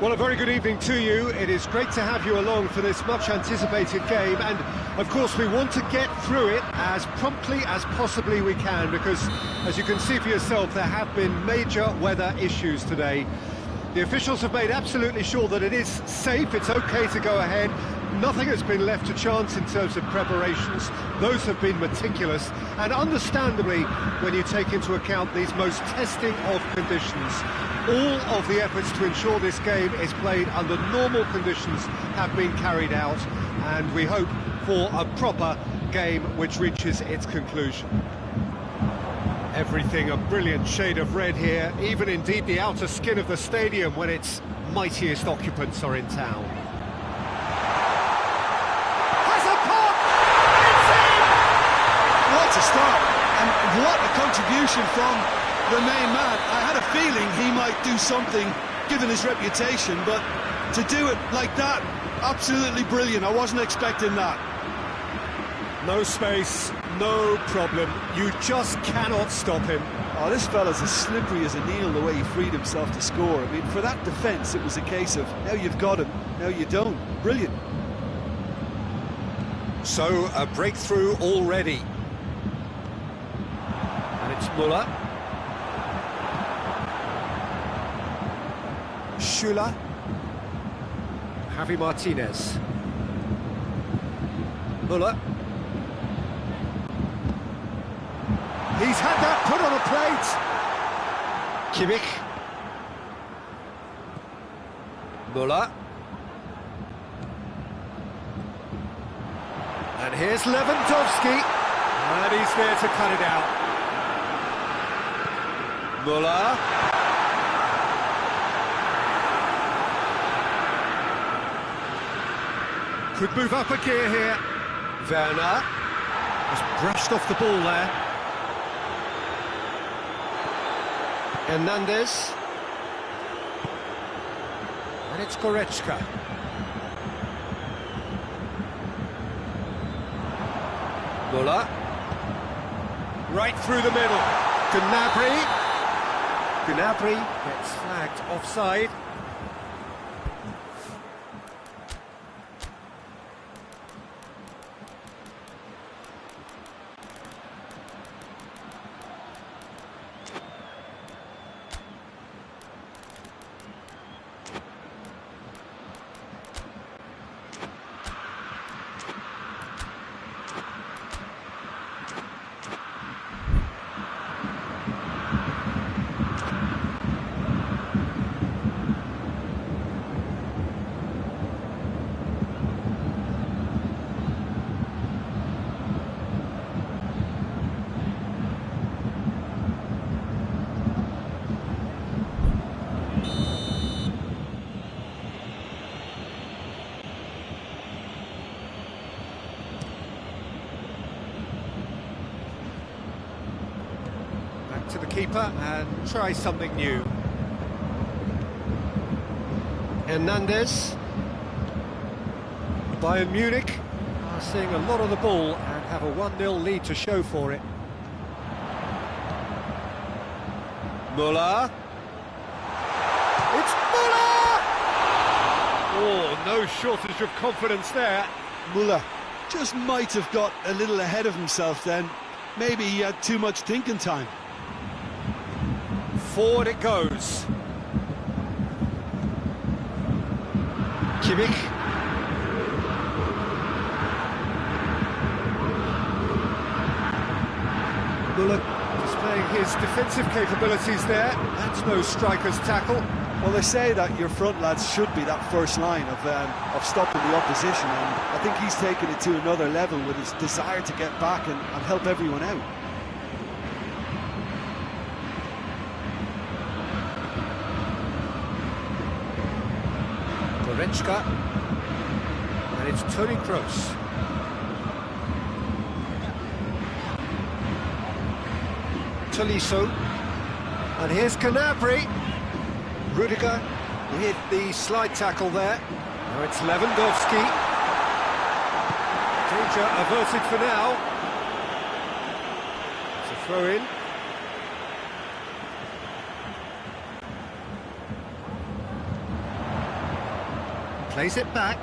Well, a very good evening to you. It is great to have you along for this much-anticipated game, and of course we want to get through it as promptly as possibly we can, because as you can see for yourself, there have been major weather issues today. The officials have made absolutely sure that it is safe, it's okay to go ahead. Nothing has been left to chance in terms of preparations. Those have been meticulous, and understandably, when you take into account these most testing of conditions, all of the efforts to ensure this game is played under normal conditions have been carried out, and we hope for a proper game which reaches its conclusion. Everything a brilliant shade of red here, even indeed the outer skin of the stadium when its mightiest occupants are in town. Has a pop! It's in! What a start, and what a contribution from the main man. I had a feeling he might do something, given his reputation, but to do it like that, absolutely brilliant. I wasn't expecting that. No space, no problem. You just cannot stop him. Oh, this fella's as slippery as a needle the way he freed himself to score. I mean, for that defence, it was a case of, now you've got him, now you don't. Brilliant. So, a breakthrough already. And it's Muller. Schüller. Javi Martinez. Muller. He's had that put on a plate. Kimmich. Muller. And here's Lewandowski. And he's there to cut it out. Muller. Could move up a gear here. Werner. Just brushed off the ball there. Hernandez. And it's Goretzka. Muller. Right through the middle. Gnabry. Gnabry gets flagged offside. To the keeper and try something new. Hernandez. Bayern Munich are seeing a lot of the ball and have a 1-0 lead to show for it. Muller. It's Muller! Oh, no shortage of confidence there. Muller just might have got a little ahead of himself then. Maybe he had too much thinking time. Forward it goes. Kimmich. Muller displaying his defensive capabilities there. That's no striker's tackle. Well, they say that your front lads should be that first line of stopping the opposition, and I think he's taken it to another level with his desire to get back and help everyone out. Goretzka, and it's Toni Kroos. Tolisso, and here's Gnabry. Rudiger with the slide tackle there. Now it's Lewandowski. Danger averted for now. It's a throw in. Plays it back.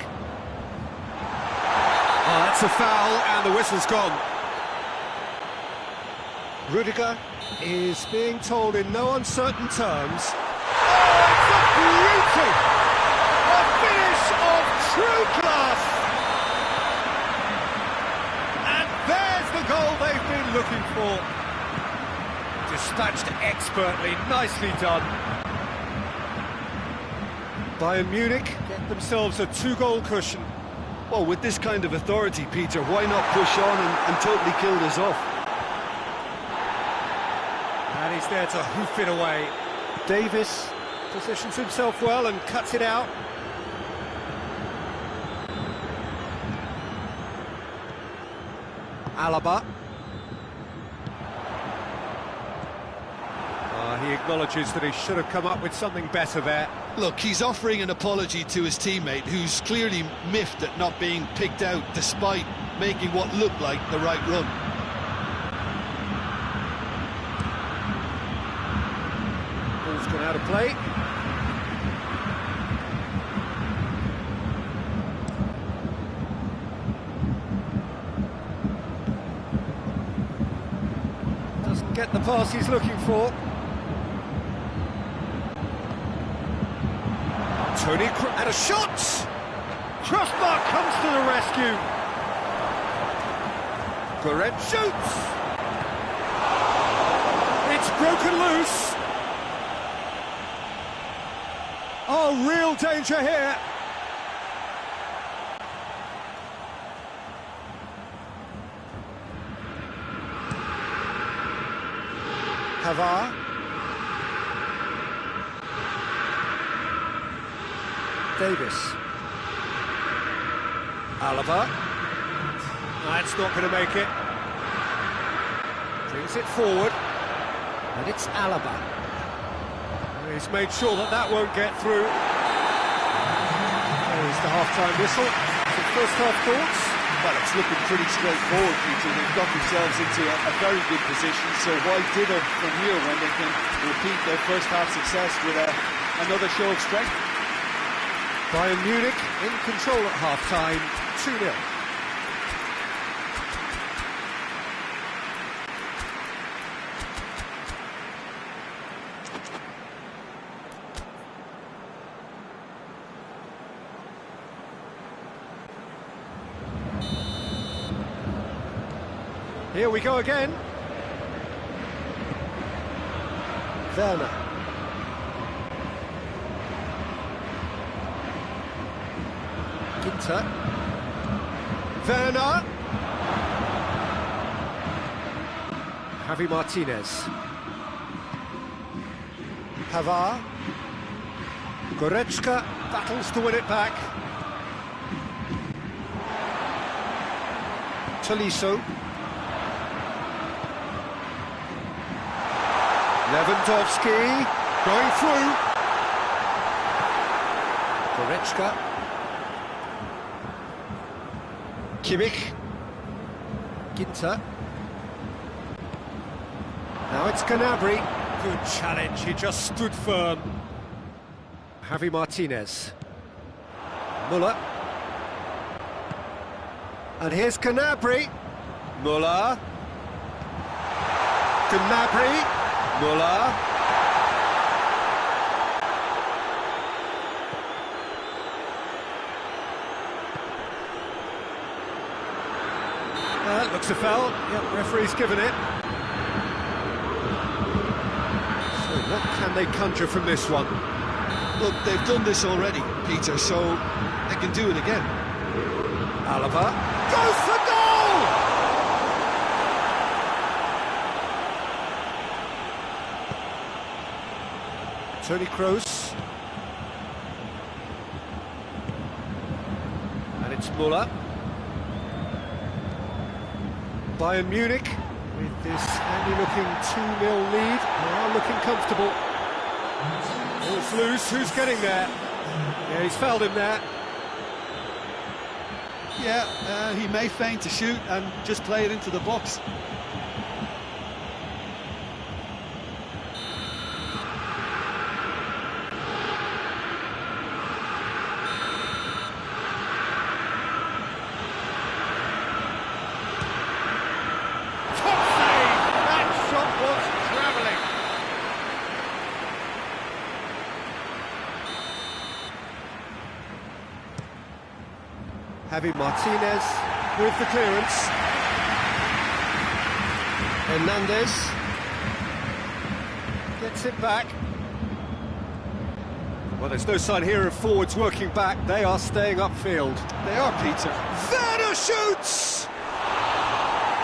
Oh, that's a foul, and the whistle's gone. Rudiger is being told in no uncertain terms. Oh, it's a beauty! A finish of true class! And there's the goal they've been looking for. Dispatched expertly, nicely done. Bayern Munich get themselves a 2-goal cushion. Well, with this kind of authority, Peter, why not push on and totally kill this off? And he's there to hoof it away. Davis positions himself well and cuts it out. Alaba. He acknowledges that he should have come up with something better there. Look, he's offering an apology to his teammate, who's clearly miffed at not being picked out despite making what looked like the right run. Ball's gone out of play. Doesn't get the pass he's looking for. Tony and a shot! Crossbar comes to the rescue. Goret shoots! It's broken loose. Oh, real danger here. Pavard. Davis. Alaba. That's not going to make it. Brings it forward. And it's Alaba. He's made sure that that won't get through. There's the half-time whistle. Some first-half thoughts? Well, it's looking pretty straightforward, Peter. They've got themselves into a very good position, so why dither from here when they can repeat their first-half success with another show of strength? Bayern Munich in control at half-time, 2-0. Here we go again. Werner. Ginter. Werner. Javi Martinez. Pavard. Goretzka battles to win it back. Tolisso. Lewandowski going through. Goretzka. Kimmich. Ginter. Now it's Gnabry. Good challenge, he just stood firm. Javi Martinez. Muller. And here's Gnabry. Muller. Gnabry. Muller. That looks a foul. Yep, referee's given it. So what can they conjure from this one? Look, they've done this already, Peter, so they can do it again. Alaba goes for goal! Toni Kroos. And it's Muller. Bayern Munich, with this handy-looking 2-0 lead, they are looking comfortable. Ball's loose, who's getting there? Yeah, he's fouled him there. Yeah, he may feign to shoot and just play it into the box. Javi Martinez with the clearance. Hernandez gets it back. Well, there's no sign here of forwards working back. They are staying upfield. They are, Peter. Werner shoots!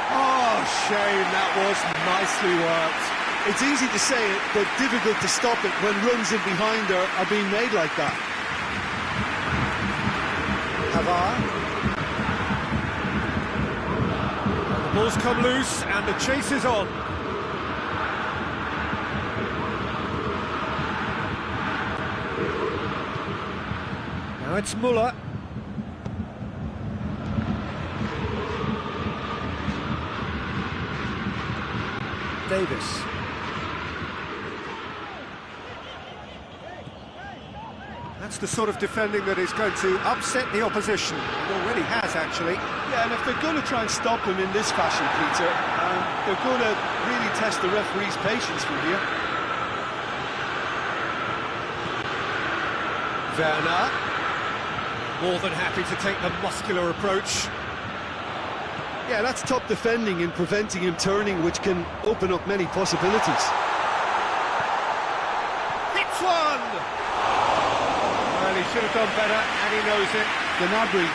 Oh, shame, that was nicely worked. It's easy to say it, but difficult to stop it when runs in behind are being made like that. Pavard. The ball's come loose and the chase is on. Now it's Muller. Davis. That's the sort of defending that is going to upset the opposition. It already has, actually. Yeah, and if they're going to try and stop him in this fashion, Peter, they're going to really test the referee's patience from here. Werner, more than happy to take the muscular approach. Yeah, that's top defending and preventing him turning, which can open up many possibilities. Hits one! Well, he should have done better, and he knows it. Gnabry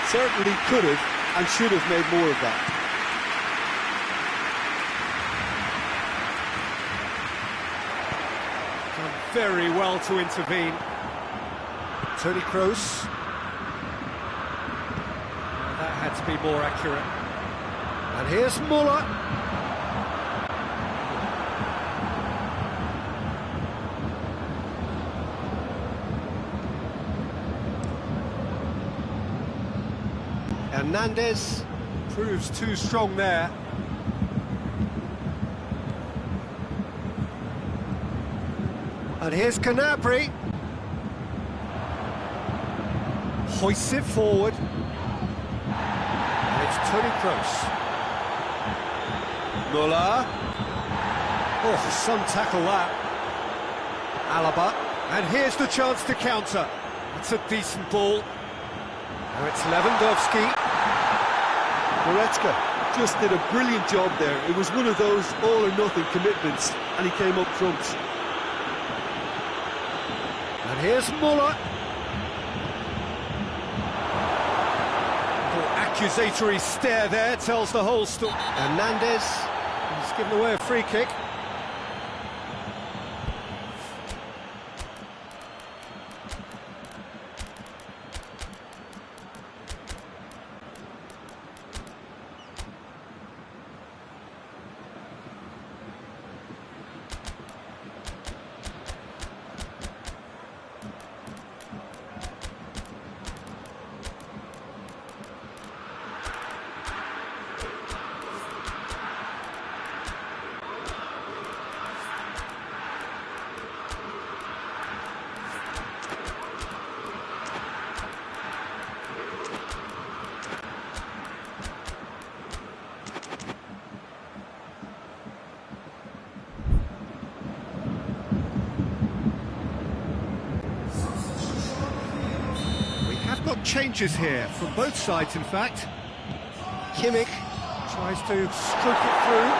certainly could have and should have made more of that. Done very well to intervene. Toni Kroos. That had to be more accurate. And here's Muller. Hernandez proves too strong there. And here's Gnabry. Hoists it forward. And it's Toni Kroos. Muller. Oh, some tackle that. Alaba. And here's the chance to counter. It's a decent ball. Now it's Lewandowski. Goretzka just did a brilliant job there. It was one of those all-or-nothing commitments, and he came up trumps. And here's Muller. Little accusatory stare there tells the whole story. Hernandez, he's given away a free kick. Got changes here from both sides, in fact. Kimmich tries to stroke it through.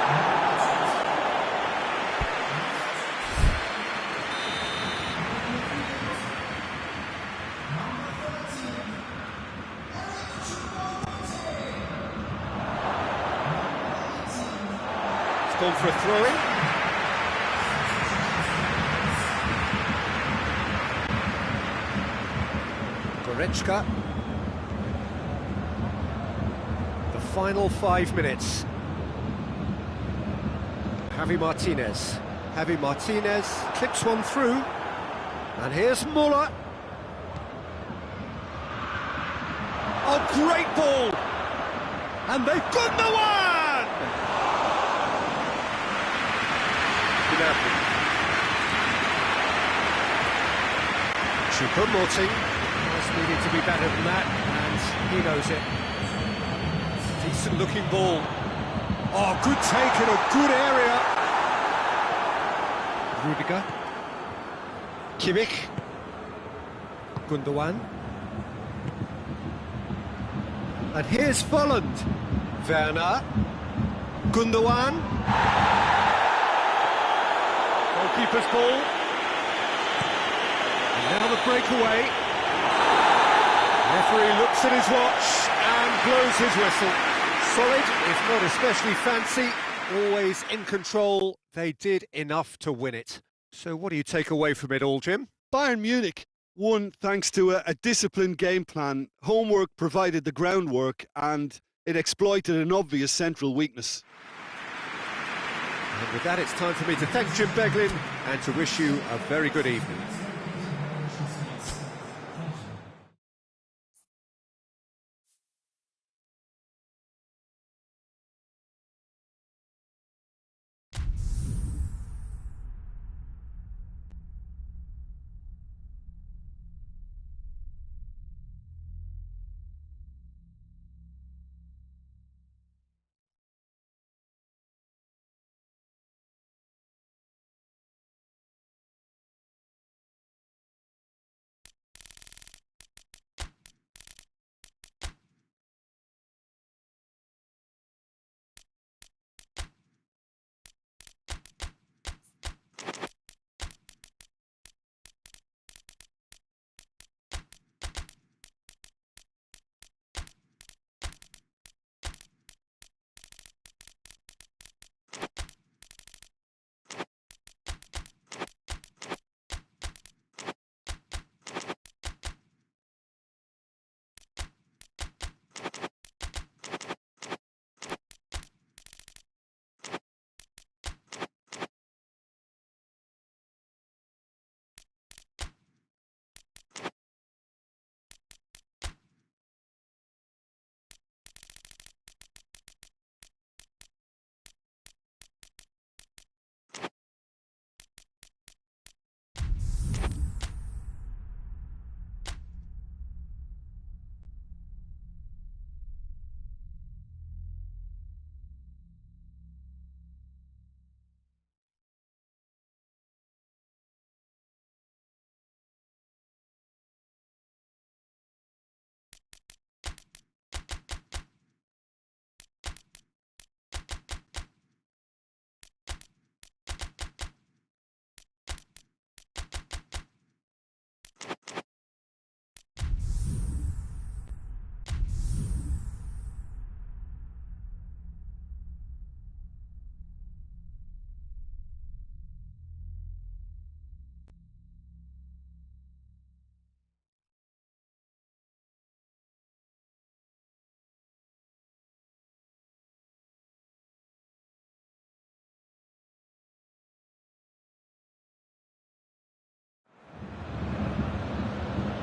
It's gone for a throw-in. Goretzka. The final 5 minutes. Javi Martinez. Javi Martinez clips one through. And here's Muller. Oh, great ball! And they've got the one! Choupo-Moting. Needed to be better than that, and he knows it. Decent looking ball. Oh, good take in a good area. Rudiger. Kimmich. Gundogan. And here's Volland. Werner. Gundogan. Goalkeeper's ball. And now the breakaway. Referee looks at his watch and blows his whistle. Solid, if not especially fancy, always in control. They did enough to win it. So what do you take away from it all, Jim? Bayern Munich won thanks to a disciplined game plan. Homework provided the groundwork and it exploited an obvious central weakness. And with that, it's time for me to thank Jim Beglin and to wish you a very good evening.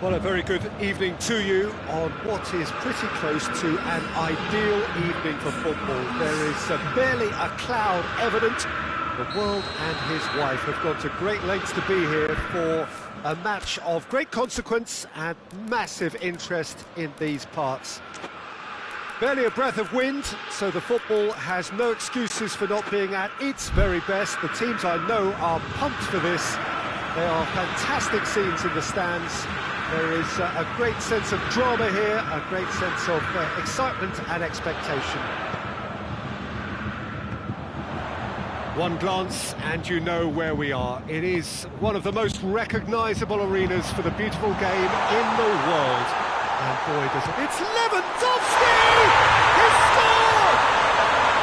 Well, a very good evening to you on what is pretty close to an ideal evening for football. There is barely a cloud evident. The world and his wife have gone to great lengths to be here for a match of great consequence and massive interest in these parts. Barely a breath of wind, so the football has no excuses for not being at its very best. The teams I know are pumped for this. There are fantastic scenes in the stands. There is a great sense of drama here, a great sense of excitement and expectation. One glance and you know where we are. It is one of the most recognisable arenas for the beautiful game in the world. And boy, does it... It's Lewandowski! He scored!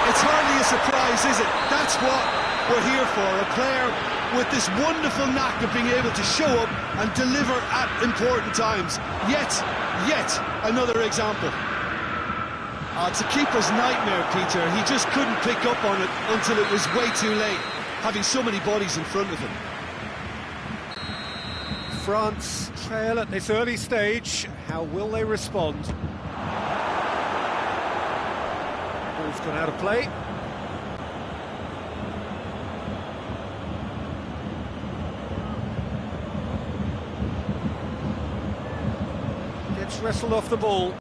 It's hardly a surprise, is it? That's what we're here for. A player with this wonderful knack of being able to show up and deliver at important times. Yet another example. It's a keeper's nightmare, Peter. He just couldn't pick up on it until it was way too late, having so many bodies in front of him. France trail at this early stage. How will they respond? Ball's gone out of play. Gets wrestled off the ball.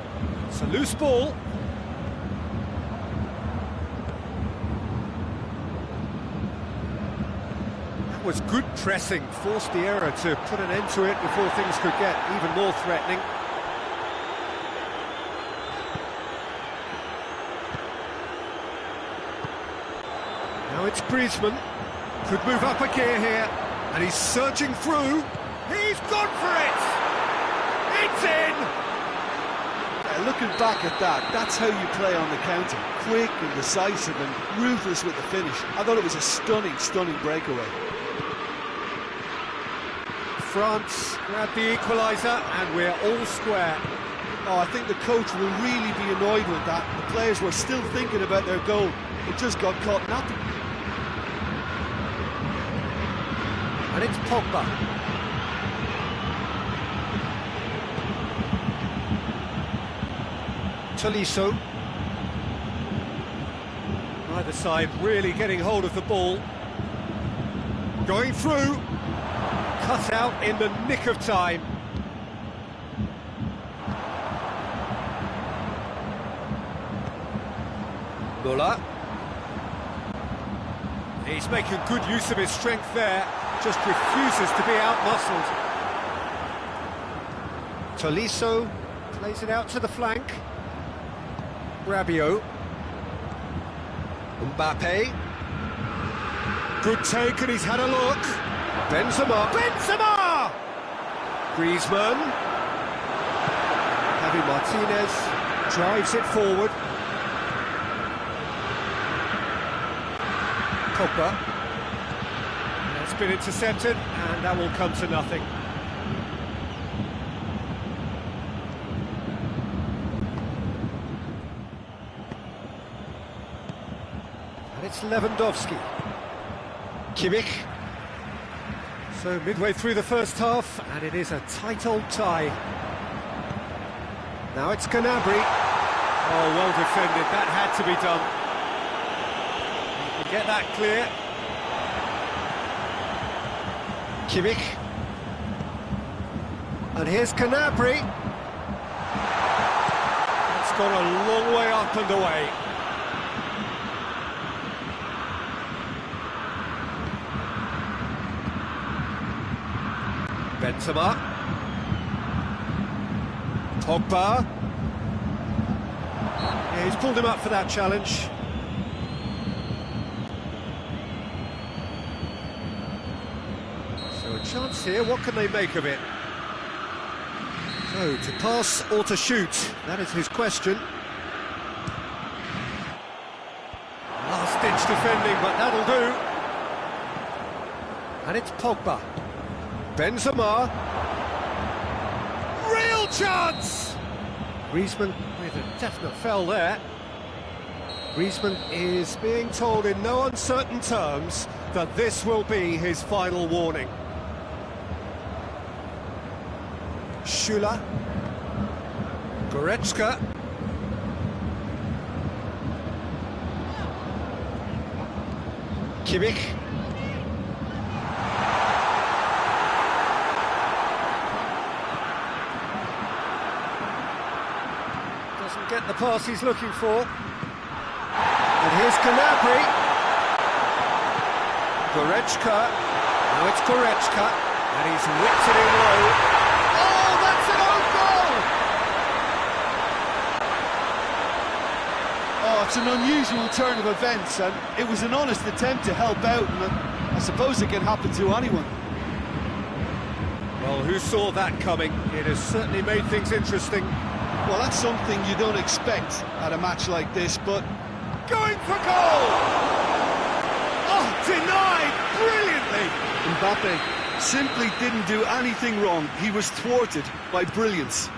It's a loose ball. Was good pressing, forced the error to put an end to it before things could get even more threatening. Now it's Griezmann. Could move up a gear here. And he's surging through. He's gone for it! It's in! Looking back at that, that's how you play on the counter. Quick and decisive and ruthless with the finish. I thought it was a stunning, stunning breakaway. France grab the equaliser and we're all square. Oh, I think the coach will really be annoyed with that. The players were still thinking about their goal. It just got caught napping. And it's Pogba. Tolisso. Either side really getting hold of the ball. Going through. Cut out in the nick of time. Muller. He's making good use of his strength there. Just refuses to be out-muscled. Tolisso plays it out to the flank. Rabiot. Mbappe. Good take, and he's had a look. Benzema. Benzema! Griezmann. Javi Martinez drives it forward. Pogba. It's been intercepted, and that will come to nothing. And it's Lewandowski. Kimmich. So midway through the first half, and it is a tight old tie. Now it's Gnabry. Oh, well defended, that had to be done. You can get that clear. Kimmich. And here's Gnabry. It's gone a long way up and away. Benzema. Pogba. Yeah, he's pulled him up for that challenge. So a chance here, what can they make of it? So, to pass or to shoot, that is his question. Last-ditch defending, but that'll do. And it's Pogba. Benzema. Real chance! Griezmann with a definite foul there. Griezmann is being told in no uncertain terms that this will be his final warning. Schüller. Goretzka. Kimmich. Doesn't get the pass he's looking for. And here's Gnabry. Goretzka. Now it's Goretzka. And he's whipped it in low. Oh, that's an own goal! Oh, it's an unusual turn of events, and it was an honest attempt to help out, and I suppose it can happen to anyone. Well, who saw that coming? It has certainly made things interesting. Well, that's something you don't expect at a match like this, but... Going for goal! Oh, denied brilliantly! Mbappe simply didn't do anything wrong. He was thwarted by brilliance.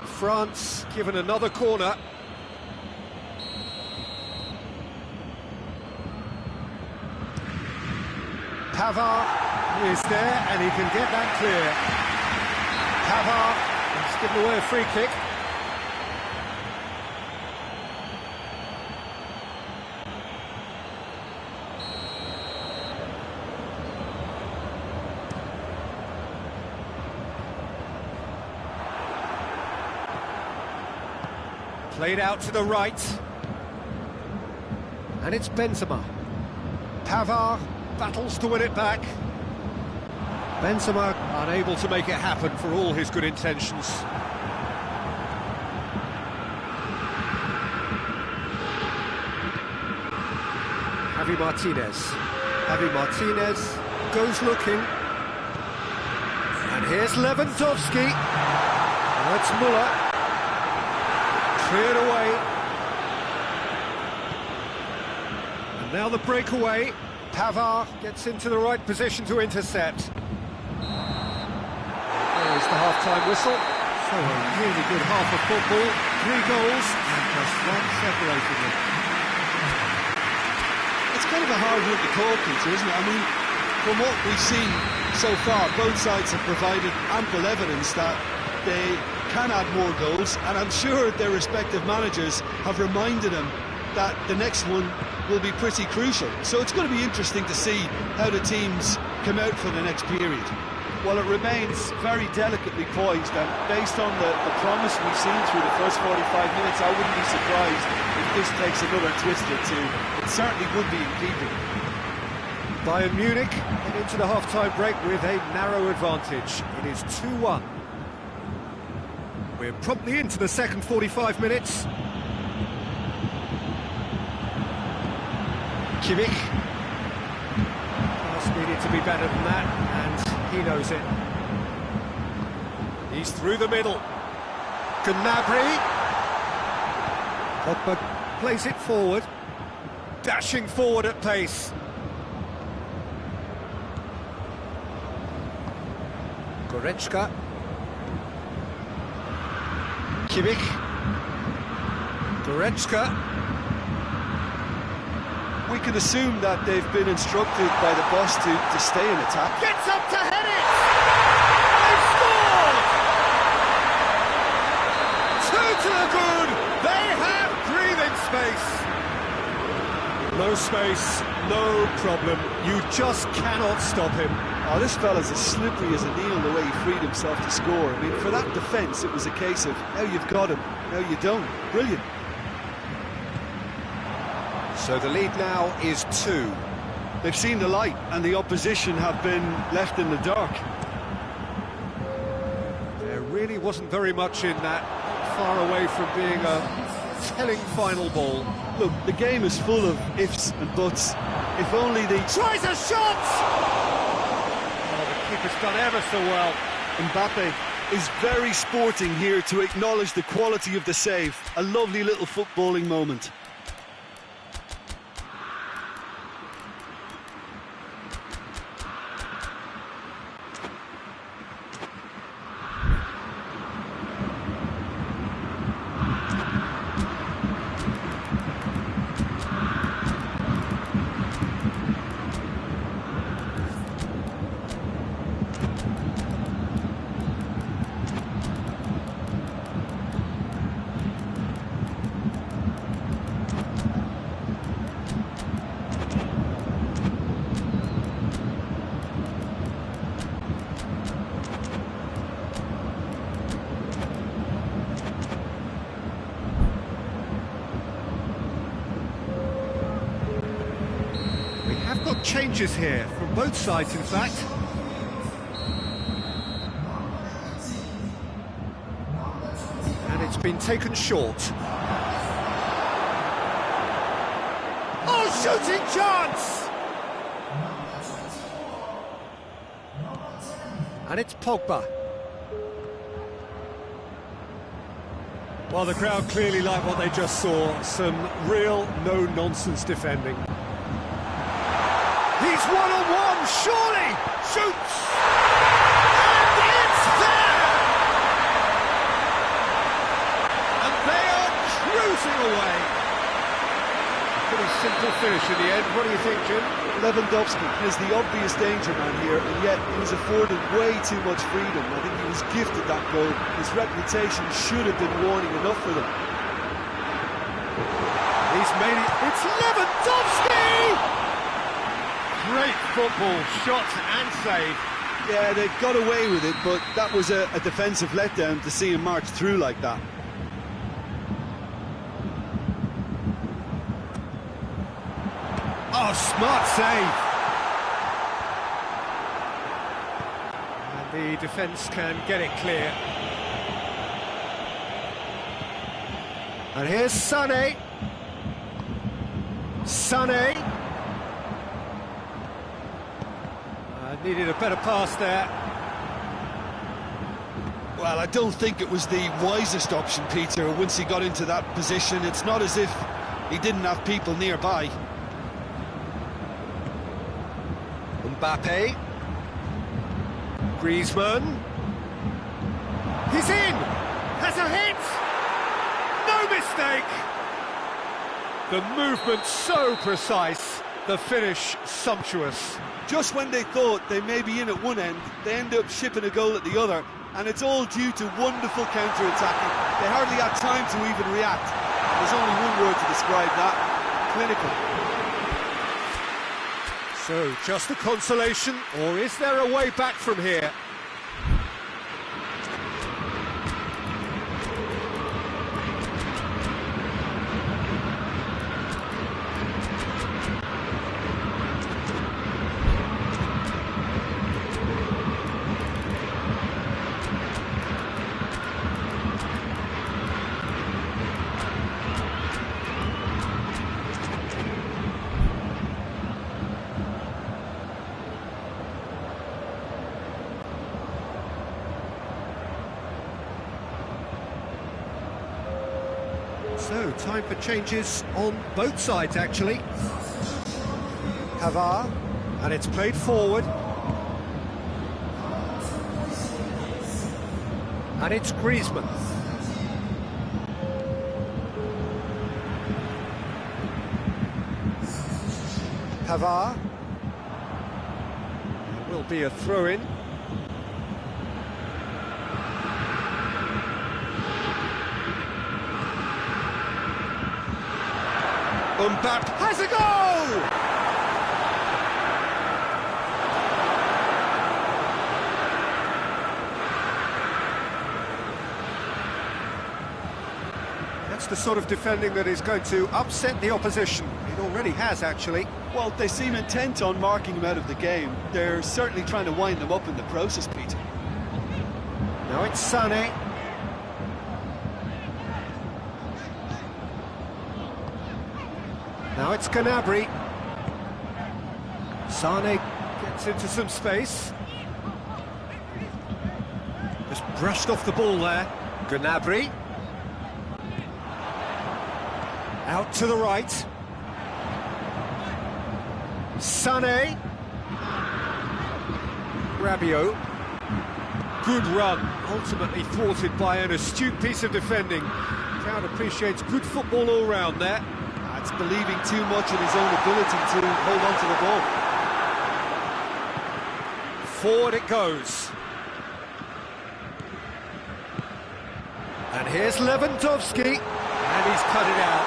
France given another corner. Pavard is there, and he can get that clear. Pavard has given away a free kick. Played out to the right. And it's Benzema. Pavard battles to win it back. Benzema unable to make it happen for all his good intentions. Javi Martinez. Javi Martinez goes looking. And here's Lewandowski. That's Muller. Cleared away. And now the breakaway. Pavard gets into the right position to intercept. There's the half-time whistle. So a really good half of football. 3 goals and just one separated them. It's kind of a hard one to call, Peter, isn't it? I mean, from what we've seen so far, both sides have provided ample evidence that they can add more goals, and I'm sure their respective managers have reminded them that the next one will be pretty crucial. So it's going to be interesting to see how the teams come out for the next period. Well, it remains very delicately poised, and based on the promise we've seen through the first 45 minutes, I wouldn't be surprised if this takes another twist or two. It certainly would be in keeping. Bayern Munich head into the half-time break with a narrow advantage. It is 2-1. We're promptly into the second 45 minutes. Kimmich. Pass needed to be better than that, and he knows it. He's through the middle. Gnabry. Pogba plays it forward. Dashing forward at pace. Goretzka. Kimmich. Goretzka. We can assume that they've been instructed by the boss to stay in attack. Gets up to head it! They've scored! 2 to the good! They have breathing space! No space, no problem. You just cannot stop him. Oh, this fella's as slippery as a needle the way he freed himself to score. I mean, for that defence, it was a case of, now you've got him, now you don't. Brilliant. So the lead now is 2. They've seen the light, and the opposition have been left in the dark. There really wasn't very much in that, far away from being a telling final ball. Look, the game is full of ifs and buts. If only the... Tries a shot! Oh, the keeper's done ever so well. Mbappe is very sporting here to acknowledge the quality of the save. A lovely little footballing moment. Changes here from both sides, in fact. And it's been taken short. Oh, shooting chance! And it's Pogba. Well, the crowd clearly like what they just saw. Some real no-nonsense defending. He's one-on-one, surely! Shoots! And it's there! And they are cruising away. Pretty simple finish in the end. What do you think, Jim? Lewandowski is the obvious danger man here, and yet he was afforded way too much freedom. I think he was gifted that goal. His reputation should have been warning enough for them. He's made it. It's Lewandowski! Great football, shot and save. Yeah, they got away with it, but that was a defensive letdown to see him march through like that. Oh, smart save. And the defence can get it clear. And here's Sané. Sané. Needed a better pass there. Well, I don't think it was the wisest option, Peter, once he got into that position. It's not as if he didn't have people nearby. Mbappe. Griezmann. He's in! Has a hit! No mistake! The movement so precise, the finish sumptuous. Just when they thought they may be in at one end, they end up shipping a goal at the other, and it's all due to wonderful counter-attacking. They hardly had time to even react. There's only one word to describe that: clinical. So, just a consolation, or is there a way back from here? So, time for changes on both sides, actually. Pavard, and it's played forward. And it's Griezmann. Pavard. It will be a throw-in. Mbappe has a goal! That's the sort of defending that is going to upset the opposition. It already has, actually. Well, they seem intent on marking him out of the game. They're certainly trying to wind them up in the process, Peter. Now it's Sané. Now it's Gnabry. Sané gets into some space. Just brushed off the ball there. Gnabry. Out to the right. Sané. Rabiot. Good run, ultimately thwarted by an astute piece of defending. Crowd appreciates good football all round there. It's believing too much in his own ability to hold on to the ball. Forward it goes. And here's Lewandowski, and he's cut it out.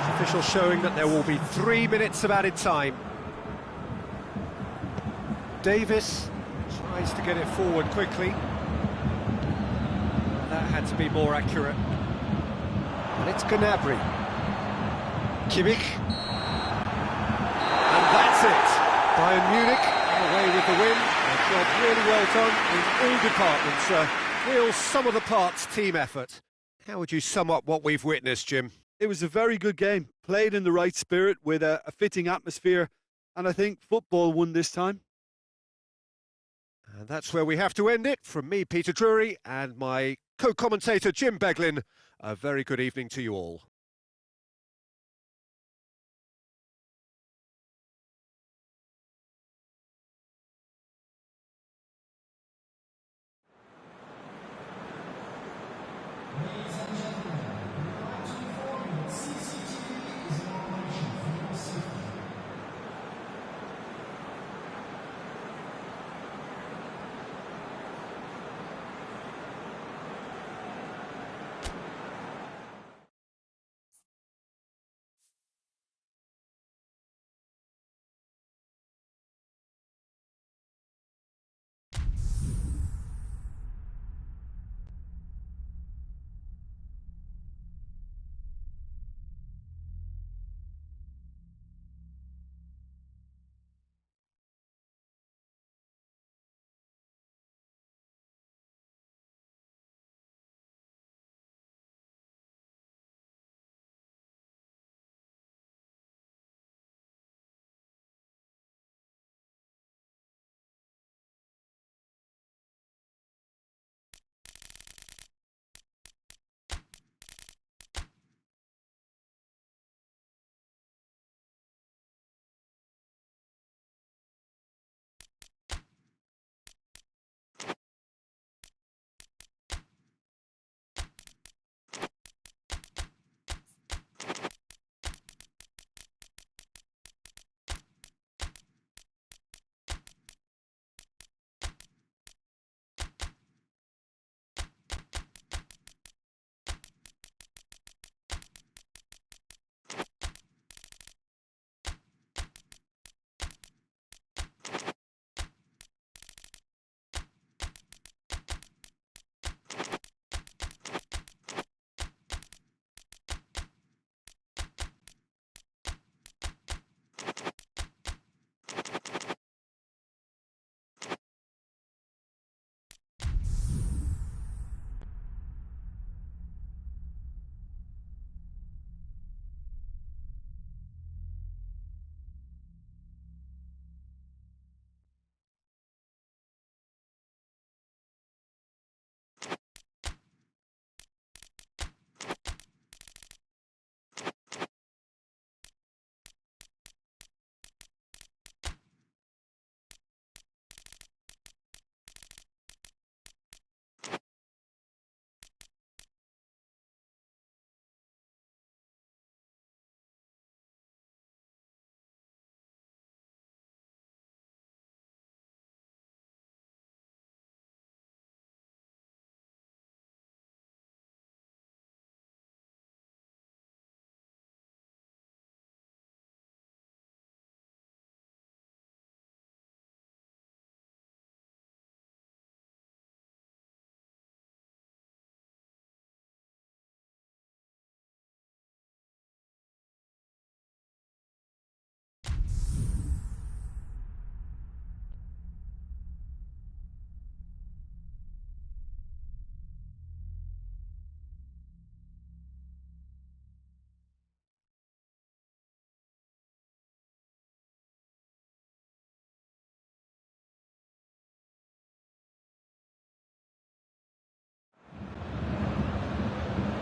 The official showing that there will be 3 minutes of added time. Davis tries to get it forward quickly. That had to be more accurate. And it's Gnabry. Kimmich. And that's it. Bayern Munich away with the win. A job really well done in all departments. Real sum-of-the-parts team effort. How would you sum up what we've witnessed, Jim? It was a very good game, played in the right spirit with a fitting atmosphere, and I think football won this time. And that's where we have to end it. From me, Peter Drury, and my co-commentator, Jim Beglin, a very good evening to you all.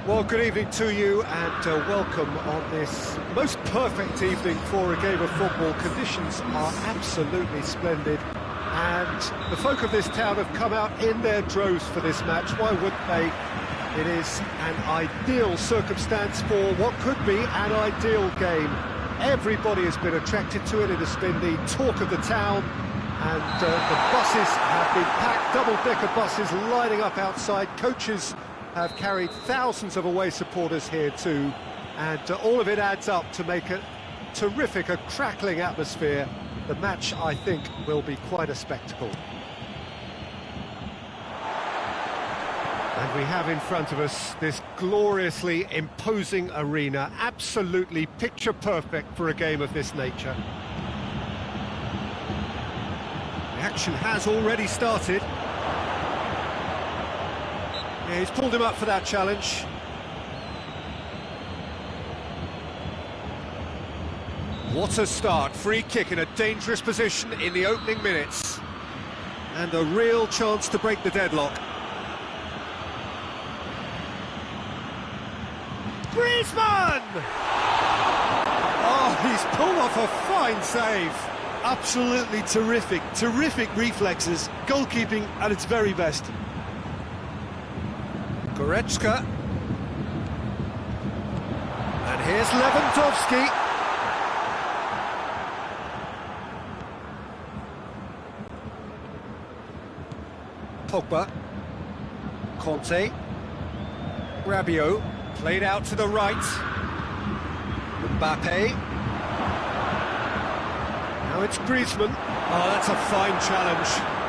Well, good evening to you and welcome on this most perfect evening for a game of football. Conditions are absolutely splendid and the folk of this town have come out in their droves for this match. Why wouldn't they? It is an ideal circumstance for what could be an ideal game. Everybody has been attracted to it. It has been the talk of the town and the buses have been packed, double-decker buses lining up outside. Coaches have carried thousands of away supporters here too, and all of it adds up to make a terrific, a crackling atmosphere. The match, I think, will be quite a spectacle. And we have in front of us this gloriously imposing arena, absolutely picture perfect for a game of this nature. The action has already started. Yeah, he's pulled him up for that challenge. What a start, free kick in a dangerous position in the opening minutes. And a real chance to break the deadlock. Griezmann! Oh, he's pulled off a fine save. Absolutely terrific, terrific reflexes, goalkeeping at its very best. Goretzka. And here's Lewandowski. Pogba. Conte. Rabiot. Played out to the right. Mbappe. Now it's Griezmann. Oh, that's a fine challenge.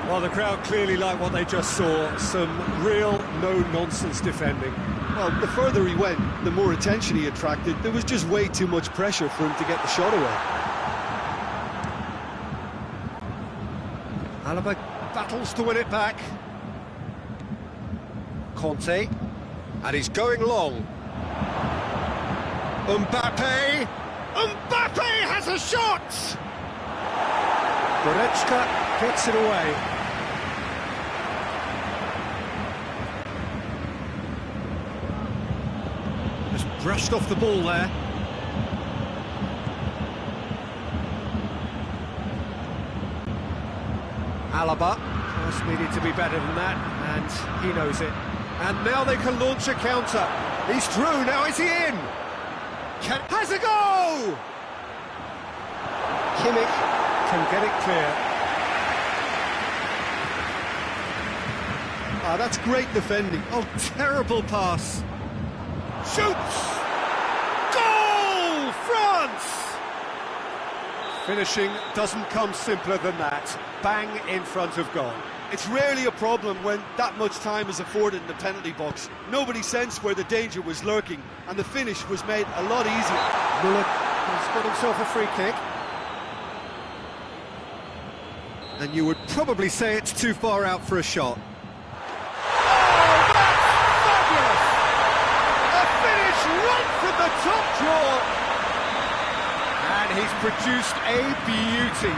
Well, the crowd clearly like what they just saw. Some real no-nonsense defending. Well, the further he went, the more attention he attracted. There was just way too much pressure for him to get the shot away. Alaba battles to win it back. Conte. And he's going long. Mbappe! Mbappe has a shot! Goretzka gets it away. Just brushed off the ball there. Alaba. Cross needed to be better than that, and he knows it. And now they can launch a counter. He's through, now is he in? Has a goal! Kimmich can get it clear. Ah, that's great defending. Oh, terrible pass. Shoots! Goal! France! Finishing doesn't come simpler than that. Bang in front of goal. It's rarely a problem when that much time is afforded in the penalty box. Nobody sensed where the danger was lurking, and the finish was made a lot easier. Muller has got himself a free kick. And you would probably say it's too far out for a shot. Oh, that's fabulous! A finish right from the top drawer! And he's produced a beauty.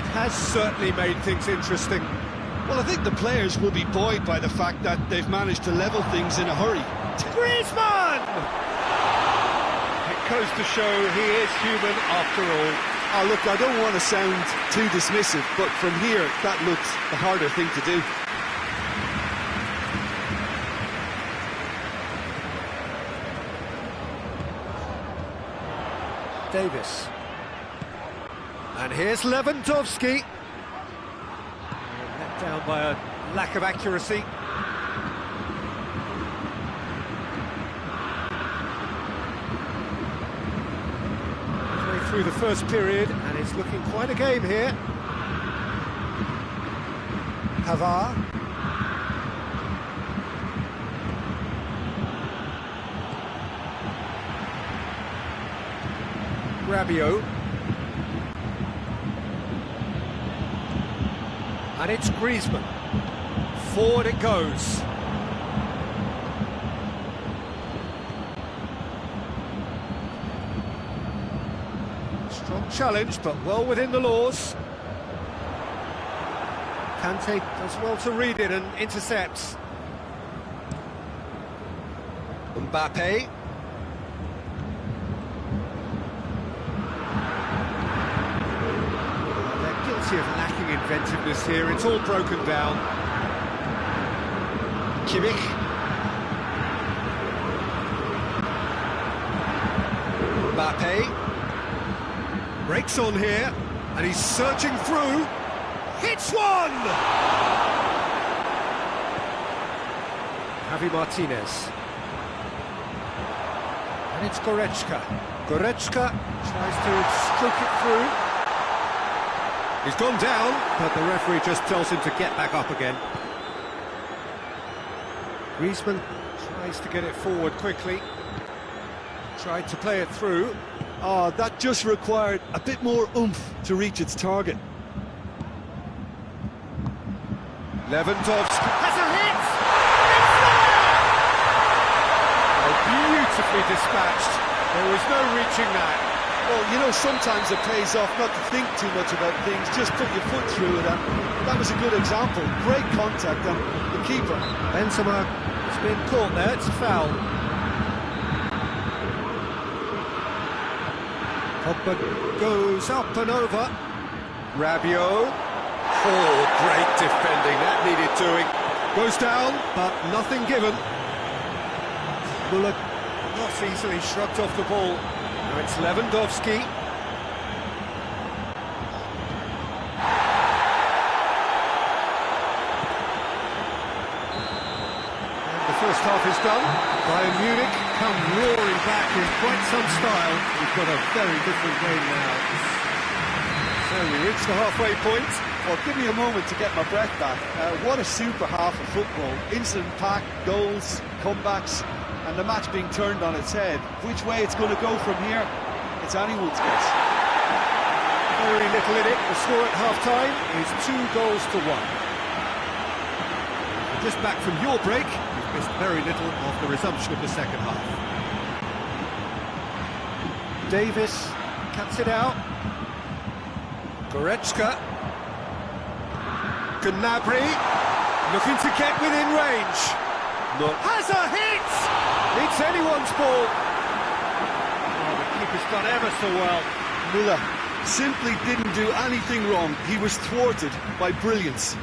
Has certainly made things interesting. Well, I think the players will be buoyed by the fact that they've managed to level things in a hurry. Griezmann! It goes to show he is human after all. Oh, look, I don't want to sound too dismissive, but from here, that looks the harder thing to do. Davis. And here's Lewandowski. Let down by a lack of accuracy. Halfway through the first period, and it's looking quite a game here. Pavard. Rabiot. And it's Griezmann. Forward it goes. Strong challenge, but well within the laws. Kante does well to read it and intercepts. Mbappe. They're guilty of lacking inventiveness here. It's all broken down. Kimmich. Mbappe. Breaks on here, and he's searching through. Hits one! Javi Martinez. And it's Goretzka. Goretzka tries to stroke it through. He's gone down, but the referee just tells him to get back up again. Griezmann tries to get it forward quickly. Tried to play it through. Oh, that just required a bit more oomph to reach its target. Lewandowski has a hit! Oh, beautifully dispatched. There was no reaching that. Well, you know, sometimes it pays off not to think too much about things, just put your foot through it, and that was a good example. Great contact, and the keeper. Benzema has been caught there, it's a foul. Pogba goes up and over. Rabiot. Oh, great defending, that needed doing. Goes down, but nothing given. Muller not easily shrugged off the ball. Now it's Lewandowski. And the first half is done. Bayern Munich come roaring back in quite some style. We've got a very different game now. So we reach the halfway point. Well, give me a moment to get my breath back. What a super half of football. Instant-packed goals, comebacks, and the match being turned on its head. Which way it's going to go from here, it's anyone's guess. Very little in it. The score at half-time is 2-1. Just back from your break, you've missed very little of the resumption of the second half. Davis cuts it out. Goretzka. Gnabry looking to get within range. Look. Has a hit! It's anyone's ball. Oh, the keeper's done ever so well. Müller simply didn't do anything wrong. He was thwarted by brilliance.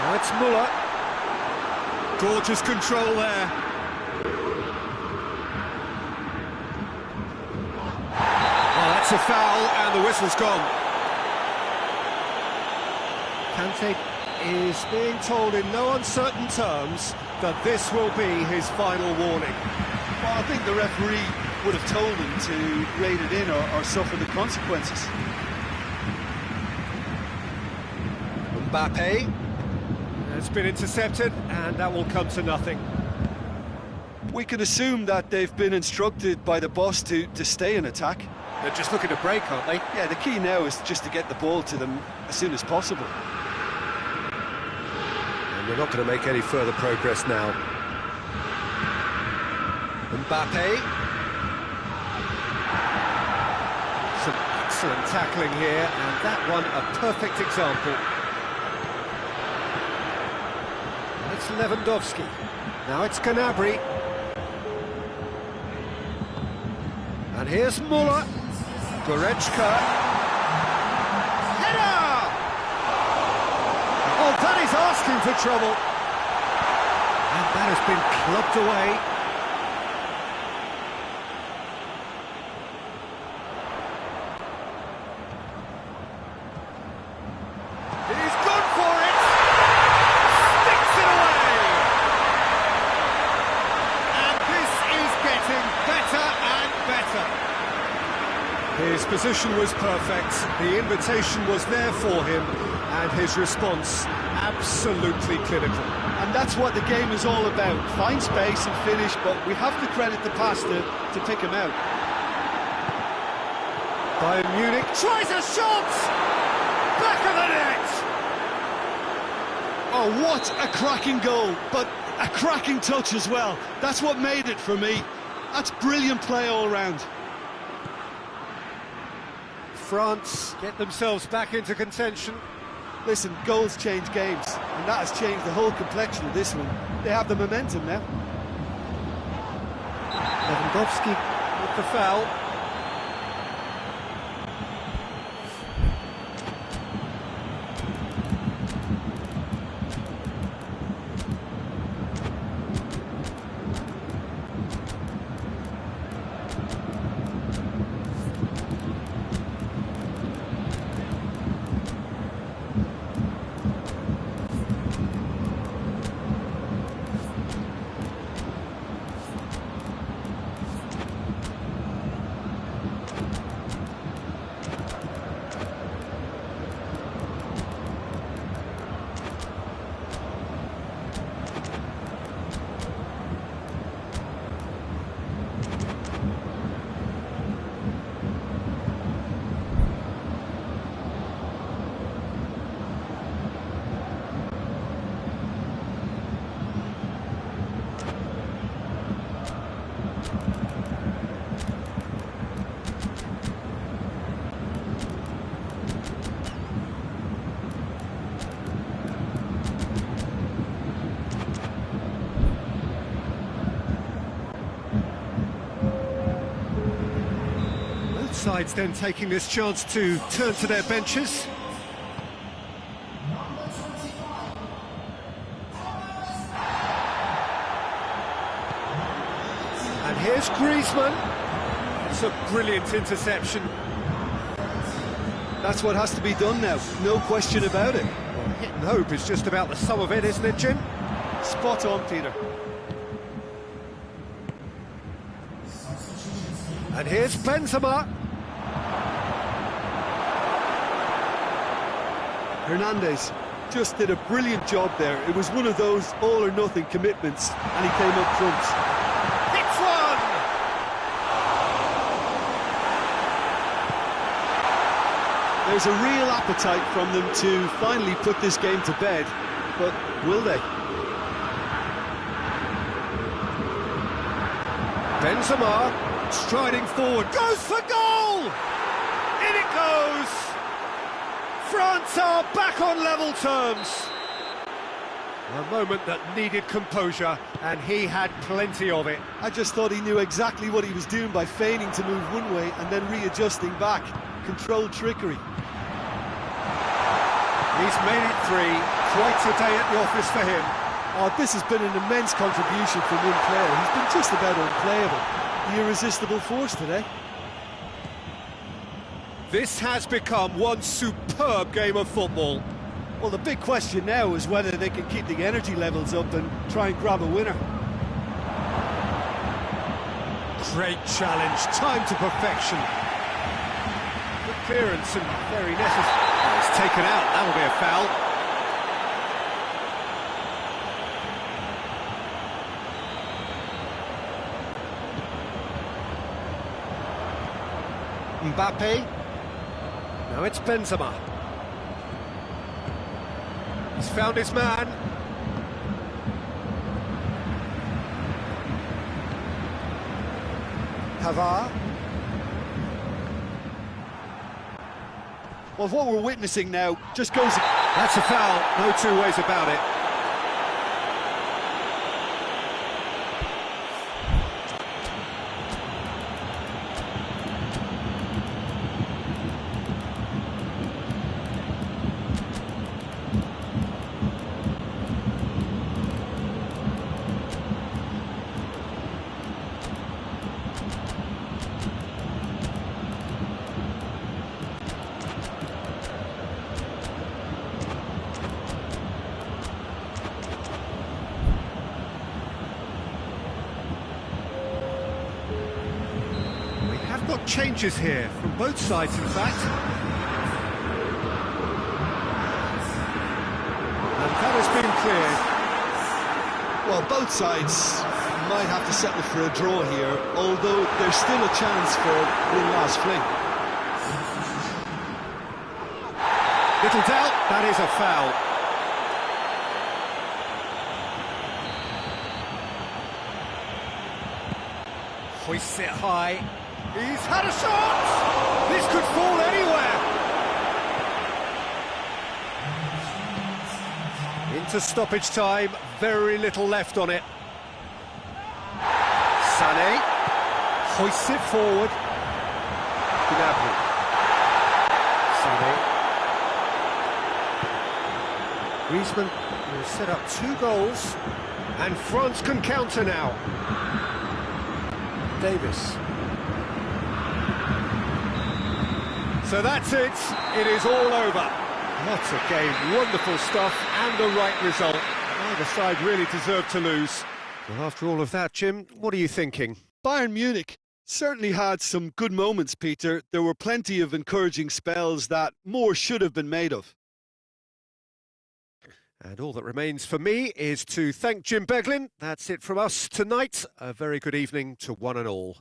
Now it's Müller. Gorgeous control there. Oh, that's a foul, and the whistle's gone. Kante is being told in no uncertain terms that this will be his final warning. Well, I think the referee would have told him to rate it in or suffer the consequences. Mbappe. It's been intercepted, and that will come to nothing. We can assume that they've been instructed by the boss to stay in attack. They're just looking to break, aren't they? Yeah, the key now is just to get the ball to them as soon as possible. And they're not going to make any further progress now. Mbappe. Some excellent tackling here, and that one a perfect example. It's Lewandowski. Now it's Gnabry. And here's Müller. Goretzka. Header! Oh, that is asking for trouble. And that has been clubbed away. He's gone for it! Sticks it away! And this is getting better and better. His position was perfect, the invitation was there for him, and his response absolutely clinical. And that's what the game is all about. Find space and finish, but we have to credit the pass to pick him out. Bayern Munich tries a shot! Back of the net! Oh, what a cracking goal, but a cracking touch as well. That's what made it for me. That's brilliant play all round. France get themselves back into contention. Listen, goals change games, and that has changed the whole complexion of this one. They have the momentum now. Lewandowski with the foul. Sides then taking this chance to turn to their benches. And here's Griezmann. It's a brilliant interception. That's what has to be done now, no question about it. Well, hit and hope is just about the sum of it, isn't it, Jim? Spot on, Peter. And here's Benzema. Hernandez just did a brilliant job there. It was one of those all-or-nothing commitments, and he came up front. Hits one! There's a real appetite from them to finally put this game to bed, but will they? Benzema striding forward, goes for goal! In it goes! France are back on level terms. A moment that needed composure, and he had plenty of it. I just thought he knew exactly what he was doing by feigning to move one way and then readjusting back. Controlled trickery. He's made it three. Quite a day at the office for him. Oh, this has been an immense contribution from one player. He's been just about unplayable. The irresistible force today. This has become one superb game of football. Well, the big question now is whether they can keep the energy levels up and try and grab a winner. Great challenge, time to perfection. Good clearance and very necessary. Oh, it's taken out, that'll be a foul. Mbappe. Now it's Benzema. He's found his man. Pavard. Well, what we're witnessing now just goes... That's a foul, no two ways about it. Got changes here from both sides, in fact. And that has been cleared. Well, both sides might have to settle for a draw here, although there's still a chance for one last fling. Little doubt, that is a foul. Hoists it high. He's had a shot! This could fall anywhere! Into stoppage time, very little left on it. Sané hoists it forward. Gnabry. Sané. Griezmann will set up 2 goals, and France can counter now. Davis. So that's it. It is all over. What a game, wonderful stuff, and the right result. Neither side really deserved to lose. Well, after all of that, Jim, what are you thinking? Bayern Munich certainly had some good moments, Peter. There were plenty of encouraging spells that more should have been made of. And all that remains for me is to thank Jim Beglin. That's it from us tonight. A very good evening to one and all.